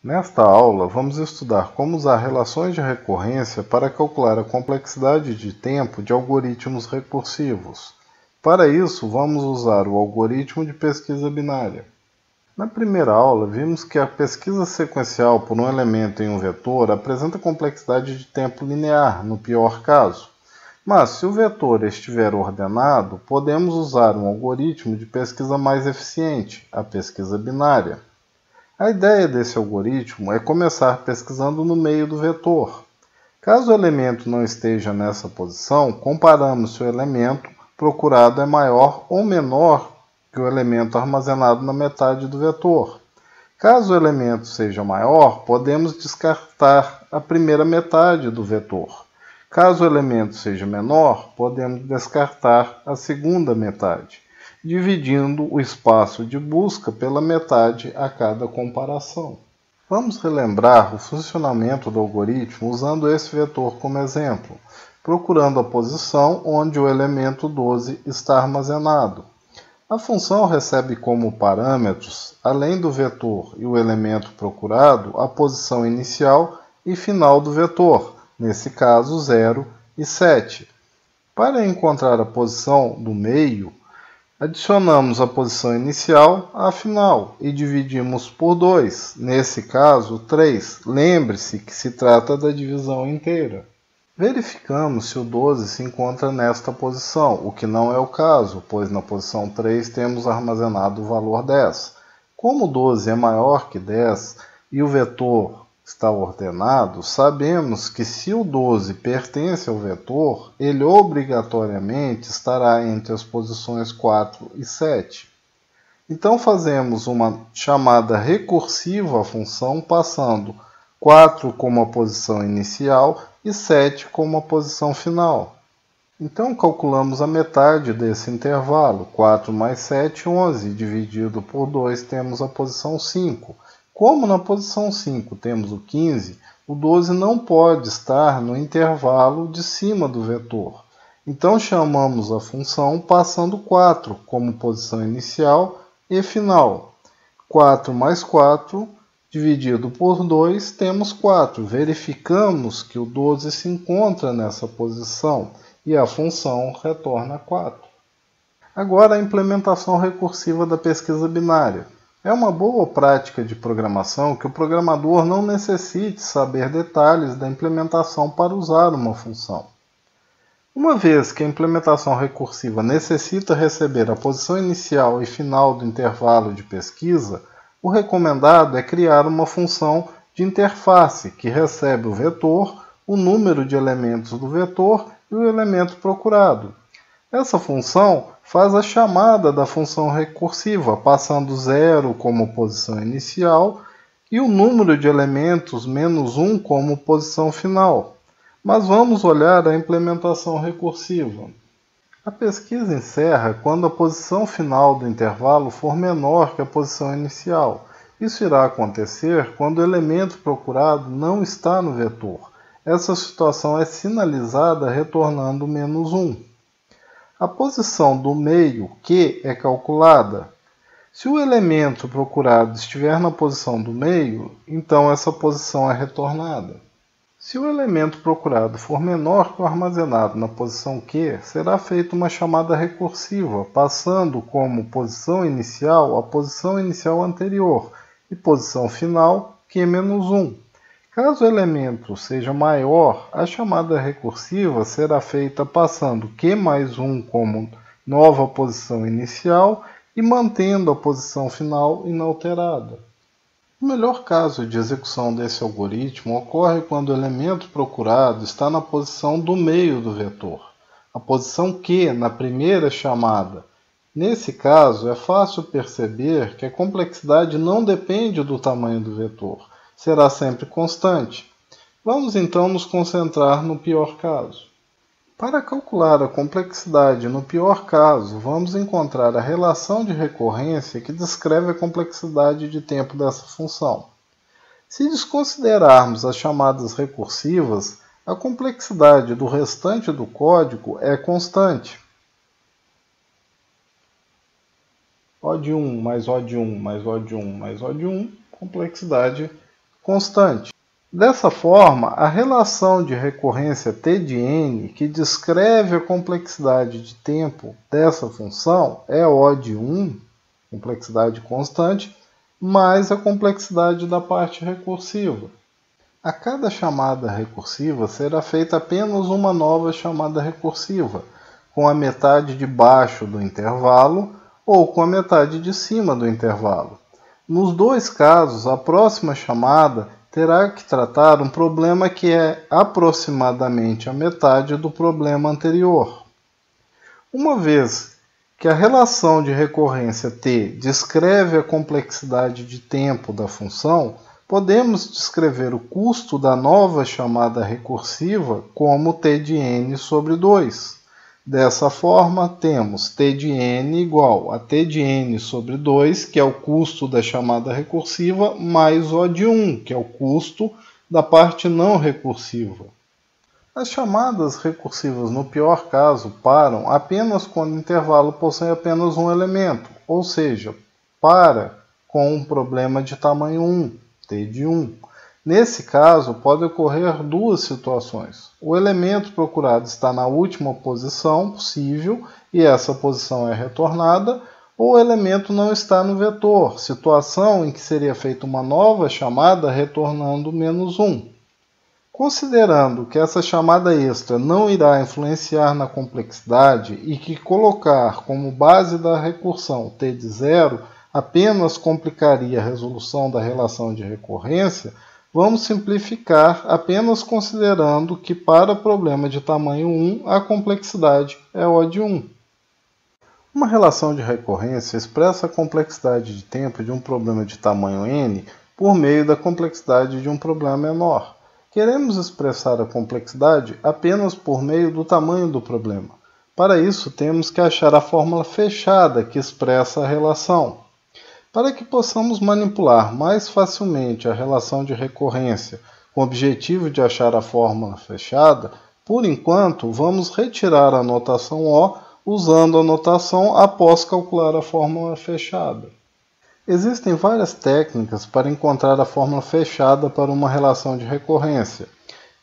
Nesta aula, vamos estudar como usar relações de recorrência para calcular a complexidade de tempo de algoritmos recursivos. Para isso, vamos usar o algoritmo de pesquisa binária. Na primeira aula, vimos que a pesquisa sequencial por um elemento em um vetor apresenta complexidade de tempo linear, no pior caso. Mas, se o vetor estiver ordenado, podemos usar um algoritmo de pesquisa mais eficiente, a pesquisa binária. A ideia desse algoritmo é começar pesquisando no meio do vetor. Caso o elemento não esteja nessa posição, comparamos se o elemento procurado é maior ou menor que o elemento armazenado na metade do vetor. Caso o elemento seja maior, podemos descartar a primeira metade do vetor. Caso o elemento seja menor, podemos descartar a segunda metade, dividindo o espaço de busca pela metade a cada comparação. Vamos relembrar o funcionamento do algoritmo usando esse vetor como exemplo, procurando a posição onde o elemento 12 está armazenado. A função recebe como parâmetros, além do vetor e o elemento procurado, a posição inicial e final do vetor, nesse caso 0 e 7. Para encontrar a posição do meio, adicionamos a posição inicial à final e dividimos por 2, nesse caso 3. Lembre-se que se trata da divisão inteira. Verificamos se o 12 se encontra nesta posição, o que não é o caso, pois na posição 3 temos armazenado o valor 10. Como 12 é maior que 10 e o vetor está ordenado, sabemos que se o 12 pertence ao vetor, ele obrigatoriamente estará entre as posições 4 e 7. Então fazemos uma chamada recursiva à função, passando 4 como a posição inicial e 7 como a posição final. Então calculamos a metade desse intervalo, 4 mais 7, 11, dividido por 2 temos a posição 5. Como na posição 5 temos o 15, o 12 não pode estar no intervalo de cima do vetor. Então chamamos a função passando 4 como posição inicial e final. 4 mais 4, dividido por 2, temos 4. Verificamos que o 12 se encontra nessa posição e a função retorna 4. Agora a implementação recursiva da pesquisa binária. É uma boa prática de programação que o programador não necessite saber detalhes da implementação para usar uma função. Uma vez que a implementação recursiva necessita receber a posição inicial e final do intervalo de pesquisa, o recomendado é criar uma função de interface que recebe o vetor, o número de elementos do vetor e o elemento procurado. Essa função faz a chamada da função recursiva, passando 0 como posição inicial e o número de elementos menos 1 como posição final. Mas vamos olhar a implementação recursiva. A pesquisa encerra quando a posição final do intervalo for menor que a posição inicial. Isso irá acontecer quando o elemento procurado não está no vetor. Essa situação é sinalizada retornando menos 1. A posição do meio, Q, é calculada. Se o elemento procurado estiver na posição do meio, então essa posição é retornada. Se o elemento procurado for menor que o armazenado na posição Q, será feita uma chamada recursiva, passando como posição inicial a posição inicial anterior e posição final Q-1. Caso o elemento seja maior, a chamada recursiva será feita passando Q mais 1 como nova posição inicial e mantendo a posição final inalterada. O melhor caso de execução desse algoritmo ocorre quando o elemento procurado está na posição do meio do vetor, a posição Q na primeira chamada. Nesse caso, é fácil perceber que a complexidade não depende do tamanho do vetor, será sempre constante. Vamos então nos concentrar no pior caso. Para calcular a complexidade no pior caso, vamos encontrar a relação de recorrência que descreve a complexidade de tempo dessa função. Se desconsiderarmos as chamadas recursivas, a complexidade do restante do código é constante. O de 1 mais O de 1 mais O de 1 mais O de 1, complexidade constante. Dessa forma, a relação de recorrência t de n, que descreve a complexidade de tempo dessa função, é O de 1, complexidade constante, mais a complexidade da parte recursiva. A cada chamada recursiva será feita apenas uma nova chamada recursiva, com a metade de baixo do intervalo ou com a metade de cima do intervalo. Nos dois casos, a próxima chamada terá que tratar um problema que é aproximadamente a metade do problema anterior. Uma vez que a relação de recorrência t descreve a complexidade de tempo da função, podemos descrever o custo da nova chamada recursiva como t de n sobre 2. Dessa forma, temos t de n igual a t de n sobre 2, que é o custo da chamada recursiva, mais O de 1, que é o custo da parte não recursiva. As chamadas recursivas, no pior caso, param apenas quando o intervalo possui apenas um elemento, ou seja, para com um problema de tamanho 1, t de 1. Nesse caso, pode ocorrer duas situações. O elemento procurado está na última posição possível e essa posição é retornada, ou o elemento não está no vetor, situação em que seria feita uma nova chamada retornando -1. Considerando que essa chamada extra não irá influenciar na complexidade e que colocar como base da recursão t de 0 apenas complicaria a resolução da relação de recorrência, vamos simplificar apenas considerando que para problema de tamanho 1 a complexidade é O de 1. Uma relação de recorrência expressa a complexidade de tempo de um problema de tamanho n por meio da complexidade de um problema menor. Queremos expressar a complexidade apenas por meio do tamanho do problema. Para isso, temos que achar a fórmula fechada que expressa a relação. Para que possamos manipular mais facilmente a relação de recorrência com o objetivo de achar a fórmula fechada, por enquanto, vamos retirar a notação O usando a notação após calcular a fórmula fechada. Existem várias técnicas para encontrar a fórmula fechada para uma relação de recorrência.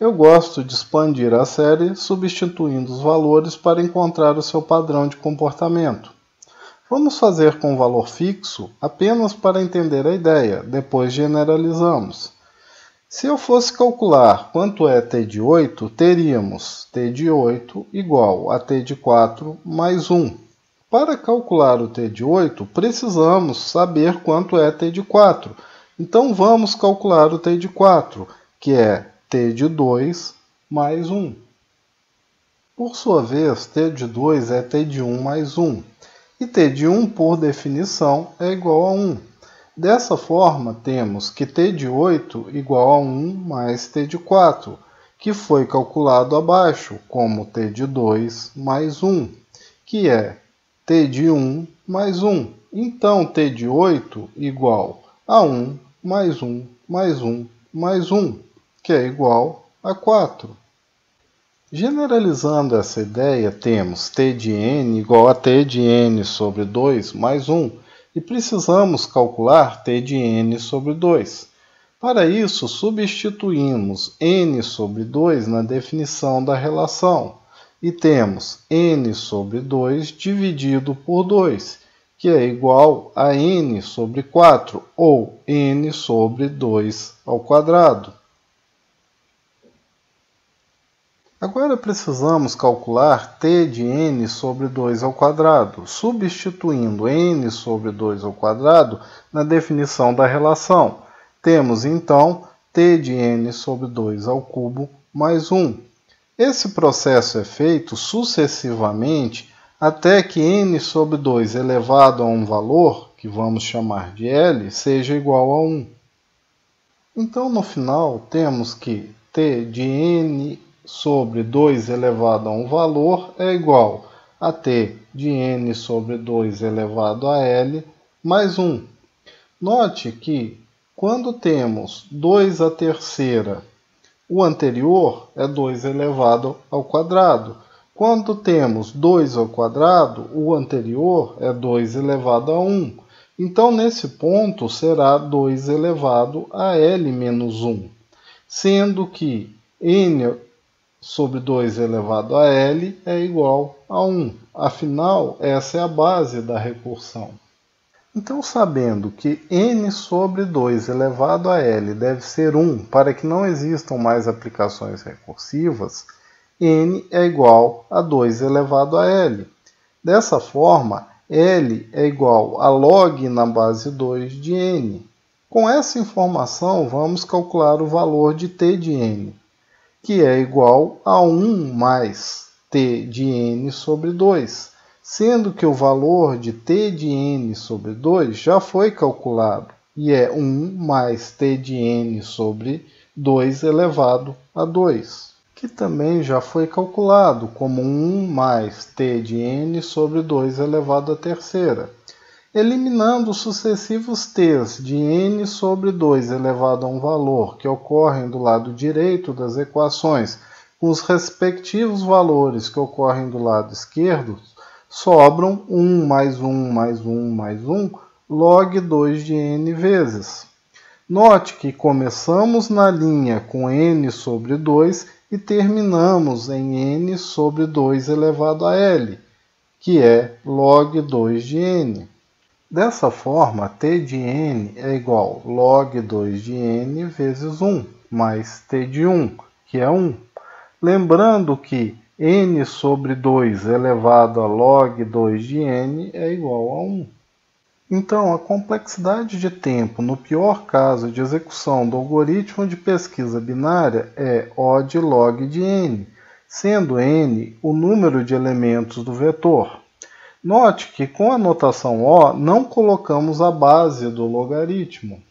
Eu gosto de expandir a série substituindo os valores para encontrar o seu padrão de comportamento. Vamos fazer com valor fixo apenas para entender a ideia, depois generalizamos. Se eu fosse calcular quanto é t de 8, teríamos t de 8 igual a t de 4 mais 1. Para calcular o t de 8, precisamos saber quanto é t de 4. Então vamos calcular o t de 4, que é t de 2 mais 1. Por sua vez, t de 2 é t de 1 mais 1. E t de 1, por definição, é igual a 1. Dessa forma, temos que t de 8 igual a 1 mais t de 4, que foi calculado abaixo como t de 2 mais 1, que é t de 1 mais 1. Então, t de 8 igual a 1 mais 1 mais 1 mais 1, que é igual a 4. Generalizando essa ideia, temos t de n igual a t de n sobre 2 mais 1, e precisamos calcular t de n sobre 2. Para isso, substituímos n sobre 2 na definição da relação, e temos n sobre 2 dividido por 2, que é igual a n sobre 4, ou n sobre 2 ao quadrado. Agora precisamos calcular t de n sobre 2 ao quadrado, substituindo n sobre 2 ao quadrado na definição da relação. Temos então t de n sobre 2 ao cubo mais 1. Esse processo é feito sucessivamente até que n sobre 2 elevado a um valor, que vamos chamar de L, seja igual a 1. Então, no final, temos que t de n sobre 2 elevado a um valor é igual a t de n sobre 2 elevado a L mais 1. Note que, quando temos 2 à terceira, o anterior é 2 elevado ao quadrado. Quando temos 2 ao quadrado, o anterior é 2 elevado a 1. Então, nesse ponto, será 2 elevado a L menos 1, sendo que N sobre 2 elevado a L é igual a 1. Afinal, essa é a base da recursão. Então, sabendo que N sobre 2 elevado a L deve ser 1 para que não existam mais aplicações recursivas, N é igual a 2 elevado a L. Dessa forma, L é igual a log na base 2 de N. Com essa informação, vamos calcular o valor de T de N, que é igual a 1 mais T de N sobre 2, sendo que o valor de T de N sobre 2 já foi calculado, e é 1 mais T de N sobre 2 elevado a 2, que também já foi calculado como 1 mais T de N sobre 2 elevado a terceira. Eliminando os sucessivos t's de n sobre 2 elevado a um valor que ocorrem do lado direito das equações com os respectivos valores que ocorrem do lado esquerdo, sobram 1 mais 1 mais 1 mais 1 log 2 de n vezes. Note que começamos na linha com n sobre 2 e terminamos em n sobre 2 elevado a L, que é log 2 de n. Dessa forma, T de n é igual a log 2 de n vezes 1, mais T de 1, que é 1. Lembrando que n sobre 2 elevado a log 2 de n é igual a 1. Então, a complexidade de tempo no pior caso de execução do algoritmo de pesquisa binária é O de log de n, sendo n o número de elementos do vetor. Note que com a notação O não colocamos a base do logaritmo.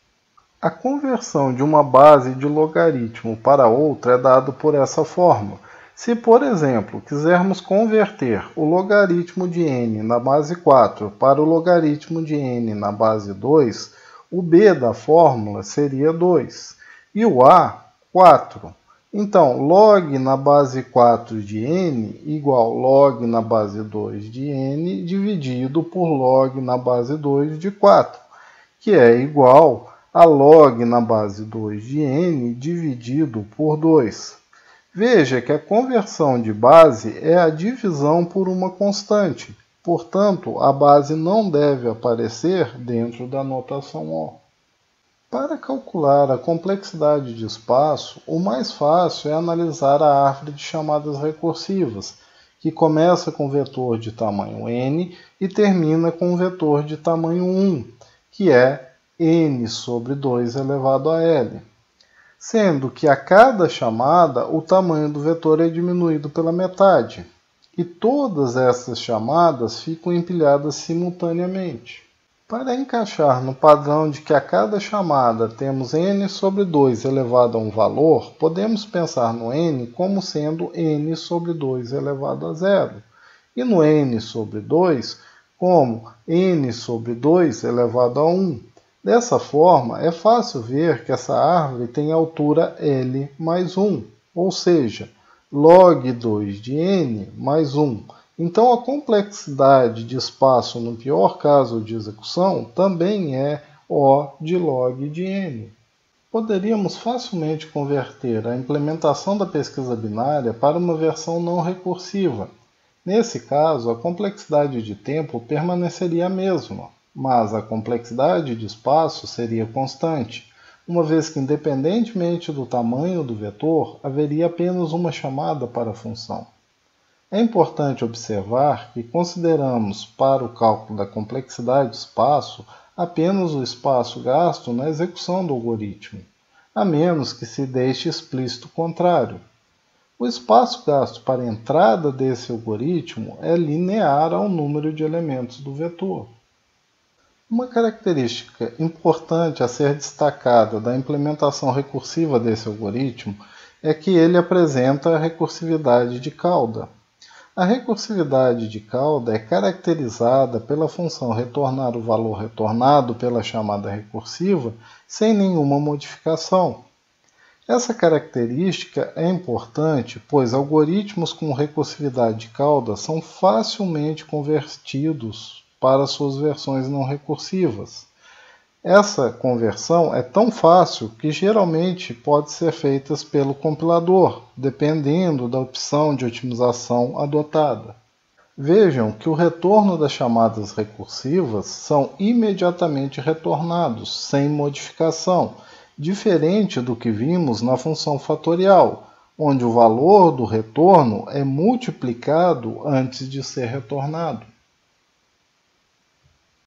A conversão de uma base de logaritmo para outra é dada por essa fórmula. Se, por exemplo, quisermos converter o logaritmo de n na base 4 para o logaritmo de n na base 2, o b da fórmula seria 2 e o a, 4. Então, log na base 4 de n igual log na base 2 de n dividido por log na base 2 de 4, que é igual a log na base 2 de n dividido por 2. Veja que a conversão de base é a divisão por uma constante, portanto, a base não deve aparecer dentro da notação O. Para calcular a complexidade de espaço, o mais fácil é analisar a árvore de chamadas recursivas, que começa com vetor de tamanho n e termina com um vetor de tamanho 1, que é n sobre 2 elevado a L. Sendo que a cada chamada o tamanho do vetor é diminuído pela metade, e todas essas chamadas ficam empilhadas simultaneamente. Para encaixar no padrão de que a cada chamada temos n sobre 2 elevado a um valor, podemos pensar no n como sendo n sobre 2 elevado a 0, e no n sobre 2 como n sobre 2 elevado a 1. Dessa forma, é fácil ver que essa árvore tem altura L mais 1, ou seja, log 2 de n mais 1. Então, a complexidade de espaço no pior caso de execução também é O de log de n. Poderíamos facilmente converter a implementação da pesquisa binária para uma versão não recursiva. Nesse caso, a complexidade de tempo permaneceria a mesma, mas a complexidade de espaço seria constante, uma vez que, independentemente do tamanho do vetor, haveria apenas uma chamada para a função. É importante observar que consideramos para o cálculo da complexidade de espaço apenas o espaço gasto na execução do algoritmo, a menos que se deixe explícito o contrário. O espaço gasto para a entrada desse algoritmo é linear ao número de elementos do vetor. Uma característica importante a ser destacada da implementação recursiva desse algoritmo é que ele apresenta a recursividade de cauda. A recursividade de cauda é caracterizada pela função retornar o valor retornado pela chamada recursiva sem nenhuma modificação. Essa característica é importante, pois algoritmos com recursividade de cauda são facilmente convertidos para suas versões não recursivas. Essa conversão é tão fácil que geralmente pode ser feita pelo compilador, dependendo da opção de otimização adotada. Vejam que o retorno das chamadas recursivas são imediatamente retornados, sem modificação, diferente do que vimos na função fatorial, onde o valor do retorno é multiplicado antes de ser retornado.